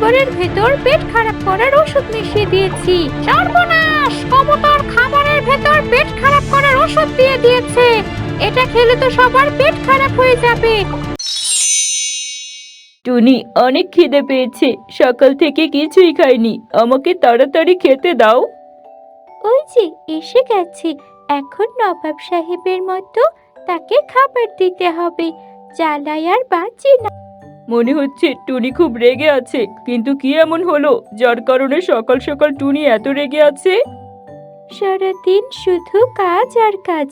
খাবারের ভেতর পেট খারাপ করার ওষুধ মিশিয়ে দিয়েছি। সর্বনাশ! কবুতর খাবারের ভেতর পেট খারাপ করার ওষুধ দিয়ে দিয়েছে। এটা খেলে তো সবার পেট খারাপ হয়ে যাবে। টুনি, অনেক খিদে পেয়েছে, সকাল থেকে কিছুই খাইনি, আমাকে তাড়াতাড়ি খেতে দাও। ওই যে এসে গেছে, এখন নবাব সাহেবের মতো তাকে খাবার দিতে হবে। জ্বালায় আর বাঁচি না। মনে হচ্ছে টুনি খুব রেগে আছে, কিন্তু কি এমন হলো যার কারণে সকাল সকাল টুনি এত রেগে আছে? সারাদিন শুধু কাজ আর কাজ,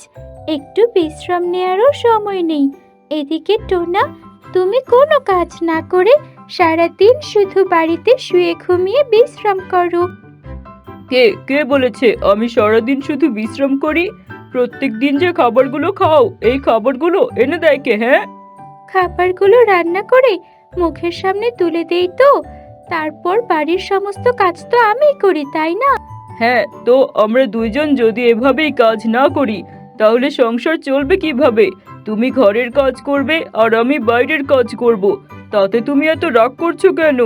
একটু বিশ্রাম নেওয়ারও সময় নেই। এদিকে টোনা, তুমি কোনো কাজ না করে সারাদিন শুধু বাড়িতে শুয়ে ঘুমিয়ে বিশ্রাম করো। কে কে বলেছে আমি সারাদিন শুধু বিশ্রাম করি? প্রত্যেক দিন যে খাবারগুলো খাও, এই খাবারগুলো এনে দেয় কে? হ্যাঁ, খাবারগুলো রান্না করে মুখের সামনে তুলে দেই তো, তারপর বাড়ির সমস্ত কাজ তো আমিই করি, তাই না? হ্যাঁ, তো আমরা দুইজন যদি এভাবেই কাজ না করি তাহলে সংসার চলবে কিভাবে? তুমি ঘরের কাজ করবে আর আমি বাইরের কাজ করব, তাতে তুমি এত রাগ করছো কেন?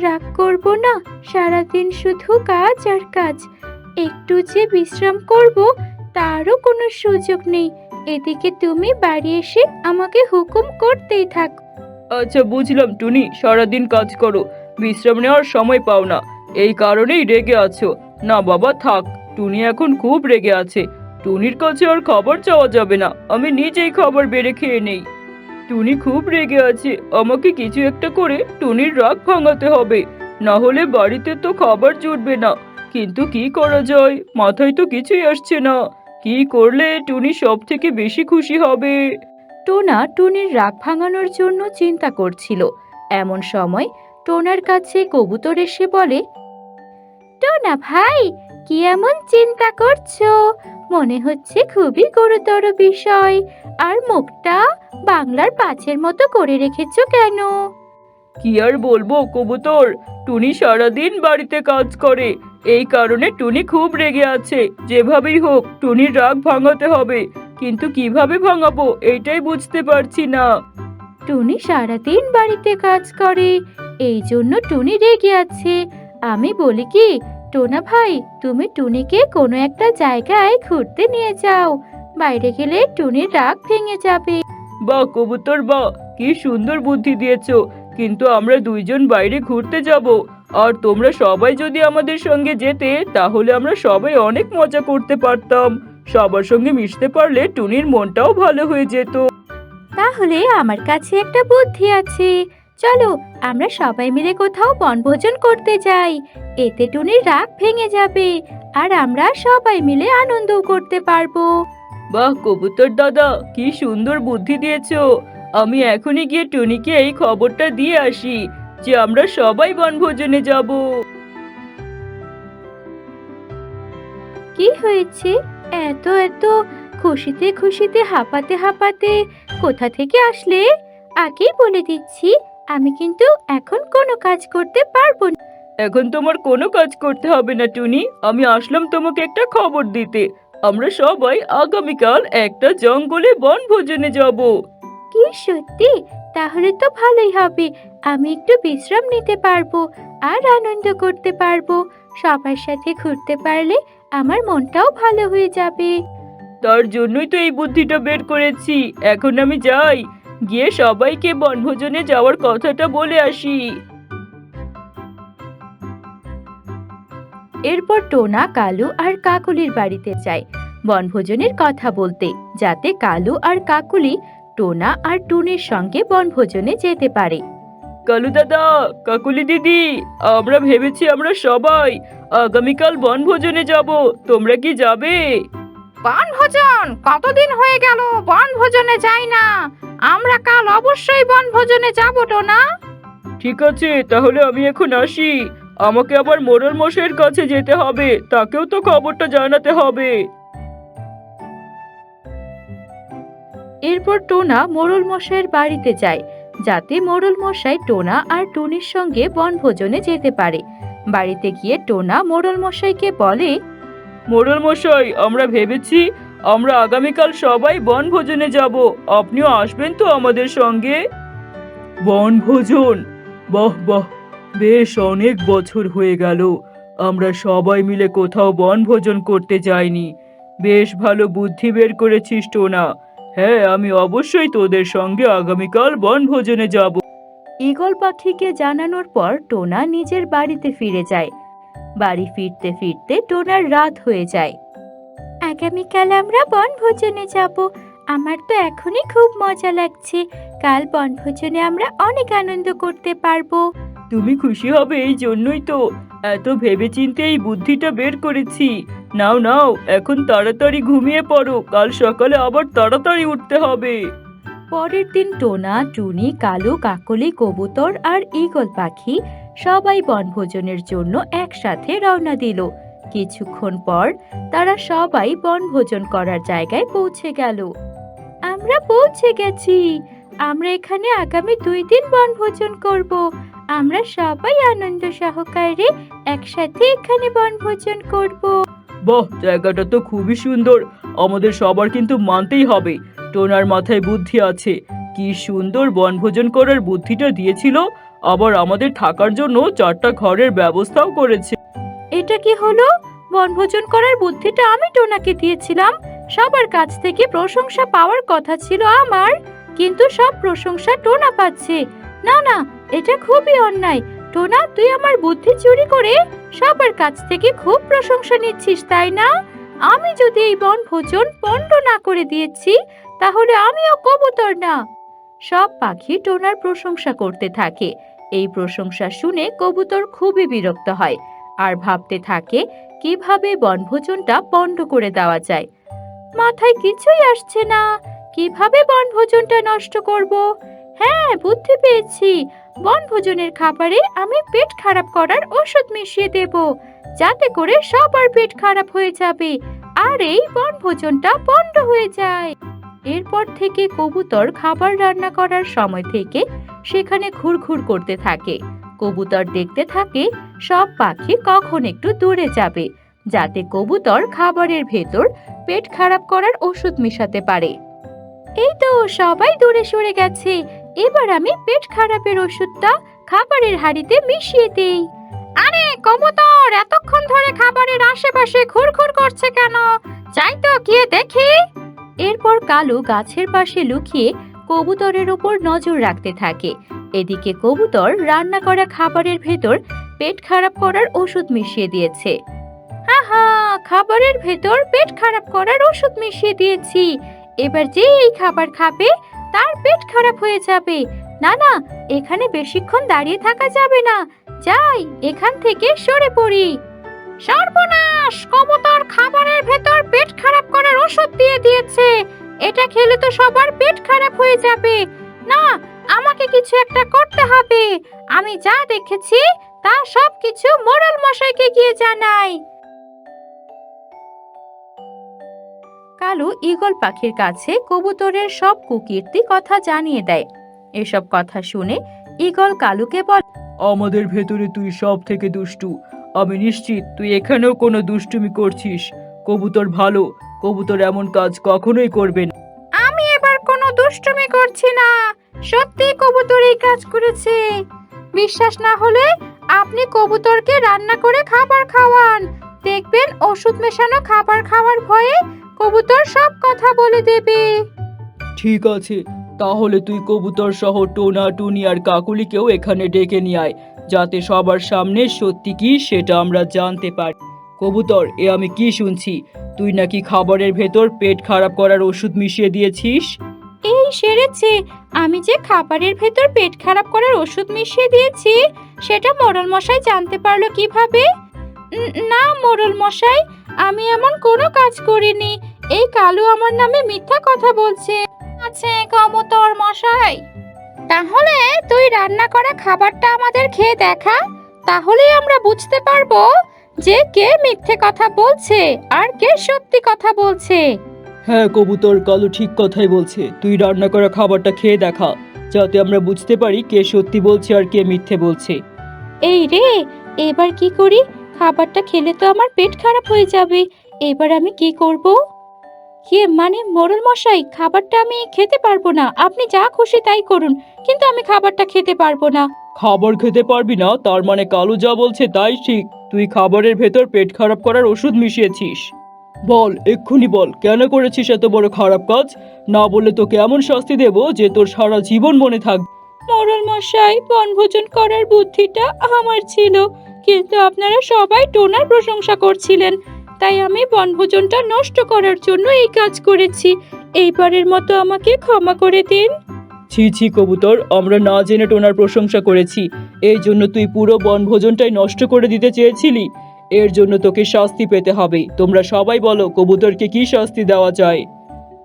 রাগ করব না, সারাদিন শুধু কাজ আর কাজ, একটু যে বিশ্রাম করব তারও কোনো সুযোগ নেই। এদিকে তুমি বাড়ি এসে আমাকে হুকুম করতেই থাক। আচ্ছা বুঝলাম টুনি, সারাদিন কাজ করো, বিশ্রাম নেওয়ার সময় পাও না, এই কারণেই রেগে আছো। না বাবা থাক, টুনি এখন খুব রেগে আছে, টুনির কাছে আর খাবার চাওয়া যাবে না, আমি নিজেই খাবার বেড়ে খেয়ে নেই। টুনি খুব রেগে আছে, আমাকে কিছু একটা করে টুনির রাগ ভাঙাতে হবে, না হলে বাড়িতে তো খাবার জুটবে না। কিন্তু কি করা যায়, মাথায় তো কিছুই আসছে না, কি করলে টুনি সব থেকে বেশি খুশি হবে? টোনা টুনির রাগ ভাঙানোর জন্য চিন্তা করছিল। এমন সময় টোনার কাছে কবুতর এসে বলে, টোনা ভাই, কি এমন চিন্তা করছো? মনে হচ্ছে খুবই গুরুতর বিষয়। আর মুখটা বাংলার পাঁচের মতো করে রেখেছো কেন? কি আর বলবো কবুতর, টুনি সারাদিন বাড়িতে কাজ করে, এই কারণে টুনি খুব রেগে আছে। যেভাবেই হোক টুনির রাগ ভাঙাতে হবে, কিন্তু কিভাবে ভাঙাবো এইটাই বুঝতে পারছি না। টুনি সারাদিন বাড়িতে কাজ করে, এই জন্য টুনি রেগে আছে। আমি বলি কি, টোনা ভাই, তুমি টুনিকে কোনো একটা জায়গায় ঘুরতে নিয়ে যাও। বাইরে গেলে টুনির রাগ ভেঙে যাবে। বাহ কবুতর বাহ, কি সুন্দর বুদ্ধি দিয়েছো, কিন্তু আমরা দুইজন বাইরে ঘুরতে যাব, আর তোমরা সবাই যদি আমাদের সঙ্গে যেতে তাহলে আমরা সবাই অনেক মজা করতে পারতাম, সবার সঙ্গে মিশতে পারলে টুনির মনটাও ভালো হয়ে যেত। তাহলে আমার কাছে একটা বুদ্ধি আছে, চলো আমরা সবাই মিলে কোথাও বনভোজন করতে যাই। এতে টুনির রাগ ভেঙে যাবে, আর আমরা সবাই মিলে আনন্দও করতে পারবো। বাহ কবুতর দাদা, কি সুন্দর বুদ্ধি দিয়েছো, আমি এখনই গিয়ে টুনিকে এই খবরটা দিয়ে আসি যে আমরা সবাই বনভোজনে যাব। কি হয়েছে? এত এত খুশিতে খুশিতে হাঁপাতে হাঁপাতে কোথা থেকে আসলে? আগেই বলে দিচ্ছি, আমি কিন্তু এখন কোনো কাজ করতে পারবো না। এখন তোমার কোনো কাজ করতে হবে না টুনি, আমি আসলাম তোমাকে একটা খবর দিতে, আমরা সবাই আগামীকাল একটা জঙ্গলে বনভোজনে যাব। কি সত্যি? তাহলে তো ভালোই হবে, আমি একটু বিশ্রাম নিতে পারবো আর আনন্দ করতে পারবো। সবার সাথে ঘুরতে পারলে আমার মনটাও ভালো হয়ে যাবে। তার জন্যই তো এই বুদ্ধিটা বের করেছি, এখন আমি যাই, গিয়ে সবাইকে বনভোজনে যাওয়ার কথাটা বলে আসি। এরপর টোনা কালু আর কাকুলির বাড়িতে যায় বনভোজনের কথা বলতে, যাতে কালু আর কাকুলি টোনা আর টুনির সঙ্গে বনভোজনে যেতে পারে। কালু দাদা, কাকুলি দিদি, আমরা ভেবেছি আমরা সবাই আগামীকাল বনভোজনে যাব, তোমরা কি যাবে? বনভোজন? কতদিন হয়ে গেল বনভোজনে যাই না। আমরা কাল অবশ্যই বনভোজনে যাব টোনা। ঠিক আছে, তাহলে আমি এখন আসি, আমাকে আবার মোড়ল মশাইয়ের কাছে যেতে হবে, তাকেও তো খবরটা জানাতে হবে। এরপর টোনা মোড়ল মশাইয়ের বাড়িতে যায়, যাতে মোড়ল মশাই টোনা আর টুনির সঙ্গে বনভোজনে যেতে পারে। বাড়িতে গিয়ে টোনা মোড়ল মশাইকে বলে, মোড়ল মশাই, আমরা ভেবেছি আমরা আগামীকাল সবাই বনভোজনে যাব, আপনিও আসবেন তো আমাদের সঙ্গে? বনভোজন? বাহ বাহ, বেশ অনেক বছর হয়ে গেল আমরা সবাই মিলে কোথাও বনভোজন করতে যাইনি। বেশ ভালো বুদ্ধি বের করেছিস টোনা। হ্যাঁ, আমি অবশ্যই তোদের সঙ্গে আগামীকাল বনভোজনে যাব। ঈগল পাখিকে জানানোর পর টোনা নিজের বাড়িতে ফিরে যায়। বাড়ি ফিরতে ফিরতে টোনার রাত হয়ে যায়। আগামীকাল আমরা বনভোজনে যাব। আমার তো এখনই খুব মজা লাগছে। কাল বনভোজনে আমরা অনেক আনন্দ করতে পারবো। তুমি খুশি হবে এই জন্যই তো এত ভেবেচিন্তে এই বুদ্ধিটা বের করেছি। নাও নাও, এখন তাড়াতাড়ি ঘুমিয়ে পড়ো, কাল সকালে আবার তাড়াতাড়ি উঠতে হবে। পরের দিন টোনা, টুনি, কালু, কাকলি, কবুতর আর ঈগল পাখি সবাই বনভোজনের জন্য একসাথে রওনা দিল। কিছুক্ষণ পর তারা সবাই বনভোজন করার জায়গায় পৌঁছে গেল। আমরা পৌঁছে গেছি। আমরা এখানে আগামী 2 দিন বনভোজন করব। আমরা সবাই আনন্দ সহকারে একসাথে এখানে বনভোজন করব। বাহ, জায়গাটা তো খুবই সুন্দর। আমাদের সবার কিন্তু মানতেই হবে টোনার মাথায় বুদ্ধি আছে। কি সুন্দর বনভোজন করার বুদ্ধিটা দিয়েছিল, আবার আমাদের থাকার জন্য 4টা ঘরের ব্যবস্থাও করেছে। এটা কি হলো? বনভোজন করার বুদ্ধিটা আমি টোনাকে দিয়েছিলাম। সবার কাছ থেকে প্রশংসা পাওয়ার কথা ছিল আমার, কিন্তু সব প্রশংসা টোনা পাচ্ছে। না না, এটা খুবই অন্যায়। টোনা, তুই আমার বুদ্ধি চুরি করে সবার কাছ থেকে খুব প্রশংসা নিচ্ছিস, তাই না? আমি যদি এই বনভোজন পণ্ড না করে দিয়েছি, তাহলে আমিও কবুতর না। সব পাখি টোনার প্রশংসা করতে থাকে। এই প্রশংসা শুনে কবুতর খুবই বিরক্ত হয় আর ভাবতে থাকে কিভাবে বনভোজনটা পণ্ড করে দেওয়া যায়। মাথায় কিছুই আসছে না, কিভাবে বনভোজনটা নষ্ট করব। হ্যাঁ, বুদ্ধি পেয়েছি। বনভোজনের খাবারে আমি পেট খারাপ করার ওষুধ মিশিয়ে দেব, যাতে করে সবার পেট খারাপ হয়ে যাবে আর এই বনভোজনটা পণ্ড হয়ে যায়। এরপর থেকে কবুতর খাবার রান্না করার সময় থেকে সেখানে ঘুরঘুর করতে থাকে। কবুতর দেখতে থাকে সব পাখি কখন একটু দূরে যাবে, যাতে কবুতর খাবারের ভেতর পেট খারাপ করার ওষুধ মেশাতে পারে। এই তো সবাই দূরে সরে গেছে। এবার আমি পেট খারাপের ওষুধটা খাবারের হাঁড়িতে মিশিয়ে দেই। আরে কবুতর, এতক্ষণ ধরে খাবারের আশেপাশে ঘুরঘুর করছে কেন? যাই তো গিয়ে দেখি। এরপর কালু গাছের পাশে লুকিয়ে কবুতরের উপর নজর রাখতে থাকে। এদিকে কবুতর রান্না করা খাবারের ভেতর পেট খারাপ করার ওষুধ মিশিয়ে দিয়েছে। হা, খাবারের ভেতর পেট খারাপ করার ওষুধ মিশিয়ে দিয়েছি। এবার যে এই খাবার খাবে তার পেট খারাপ হয়ে যাবে। না না, এখানে বেশিক্ষণ দাঁড়িয়ে থাকা যাবে না। যাই, এখান থেকে সরে পড়ি। সর্বনাশ! কবুতর খাবারের ভেতর পেট খারাপ করার ওষুধ দিয়ে দিয়েছে। এটা খেলে তো সবার পেট খারাপ হয়ে যাবে। না, আমাকে কিছু একটা করতে হবে। আমি যা দেখেছি তা সবকিছু মোড়ল মশাইকে গিয়ে জানাই। কালু ঈগল পাখির কাছে কবুতরের সব কুকীর্তি কথা জানিয়ে দেয়। এসব কথা শুনে ঈগল কালুকে বলে, আমাদের ভেতরে তুই সব থেকে দুষ্টু। আমি নিশ্চিত তুই এখানেও কোনো দুষ্টুমি করছিস। কবুতর ভালো, কবুতর এমন কাজ কখনোই করবে না। আমি এবার কোনো দুষ্টুমি করছি না। সত্যি কবুতর এই কাজ করেছে। বিশ্বাস না হলে আপনি কবুতরকে রান্না করে খাবার খাওয়ান। দেখবেন ওষুধ মেশানো খাবার খাওয়ার ভয়ে কবুতর সব কথা বলে দেবে। ঠিক আছে, তাহলে তুই কবুতর সহ টোনা, টুনি আর কাকুলিকেও এখানে ডেকে নিয়ে আয়, যাতে সবার সামনে সত্যি কি সেটা আমরা জানতে পারি। কবুতর, এ আমি কি শুনছি? তুই নাকি খাবারের ভেতর পেট খারাপ করার ওষুধ মিশিয়ে দিয়েছিস? এই সেরেছে। আমি যে খাবারের ভেতর পেট খারাপ করার ওষুধ মিশিয়ে দিয়েছি সেটা মোড়ল মশাই জানতে পারলো কিভাবে? না মোড়ল মশাই, আমি এমন কোনো কাজ করিনি। এই কালু আমার নামে মিথ্যা কথা বলছে। আছে কবুতর মশাই, তাহলে তুই রান্না করা খাবারটা আমাদের খেয়ে দেখা, তাহলেই আমরা বুঝতে পারবো যে কে মিথ্যে কথা বলছে আর কে সত্যি কথা বলছে। হ্যাঁ কবুতর, কালু ঠিক কথাই বলছে। তুই রান্না করা খাবারটা খেয়ে দেখা, যাতে আমরা বুঝতে পারি কে সত্যি বলছে আর কে মিথ্যে বলছে। এই রে, এবার কি করি? খাবারটা খেলে তো আমার পেট খারাপ হয়ে যাবে। এবার আমি কি করব? মানে মোড়ল মশাই, খাবারটা আমি খেতে পারবো না। আপনি যা খুশি তাই করুন, কিন্তু আমি খাবারটা খেতে পারবো না। খাবার খেতে পারবি না তার মানে কালু যা বলছে তাই ঠিক। তুই খাবারের ভেতর পেট খারাপ করার ওষুধ মিশিয়েছিস। বল, এক্ষুনি বল, কেন করেছিস এত বড় খারাপ কাজ? না বললে তোকে এমন শাস্তি দেব যে তোর সারা জীবন মনে থাকবে। মোড়ল মশাই, বনভোজন করার বুদ্ধিটা আমার ছিল, কিন্তু আপনারা সবাই টোনার প্রশংসা করছিলেন, তাই আমি বনভোজনটা নষ্ট করার জন্য এই কাজ করেছি। এইবারের মতো আমাকে ক্ষমা করে দিন। ছি ছি কবুতর, আমরা না জেনে টোনার প্রশংসা করেছি, এই জন্য তুই পুরো বনভোজনটাই নষ্ট করে দিতে চেয়েছিলি। এর জন্য তোকে শাস্তি পেতে হবে। তোমরা সবাই বলো কবুতরকে কি শাস্তি দেওয়া যায়।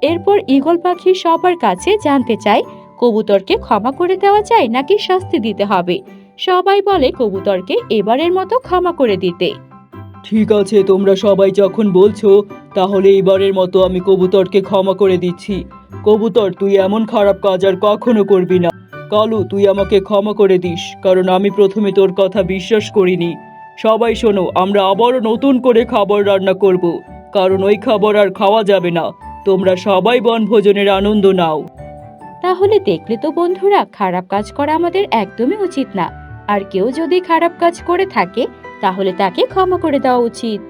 এরপর ঈগল পাখি সবার কাছে জানতে চায় কবুতরকে ক্ষমা করে দেওয়া যায় নাকি শাস্তি দিতে হবে। সবাই বলে কবুতরকে এবারের মতো ক্ষমা করে দিতে। ঠিক আছে, তোমরা সবাই যখন বলছো তাহলে এবারের মতো আমি কবুতরকে ক্ষমা করে দিচ্ছি। কবুতর, তুই এমন খারাপ কাজ আর কখনো করবি না। কালু, তুই আমাকে ক্ষমা করে দিস, কারণ আমি প্রথমে তোর কথা বিশ্বাস করিনি। সবাই শোনো, আমরা আবারও নতুন করে খাবার রান্না করব, কারণ ওই খাবার আর খাওয়া যাবে না। তোমরা সবাই বনভোজনের আনন্দ নাও। তাহলে দেখলে তো বন্ধুরা, খারাপ কাজ করা আমাদের একদমই উচিত না। আর কেউ যদি খারাপ কাজ করে থাকে তাহলে তাকে ক্ষমা করে দেওয়া উচিত।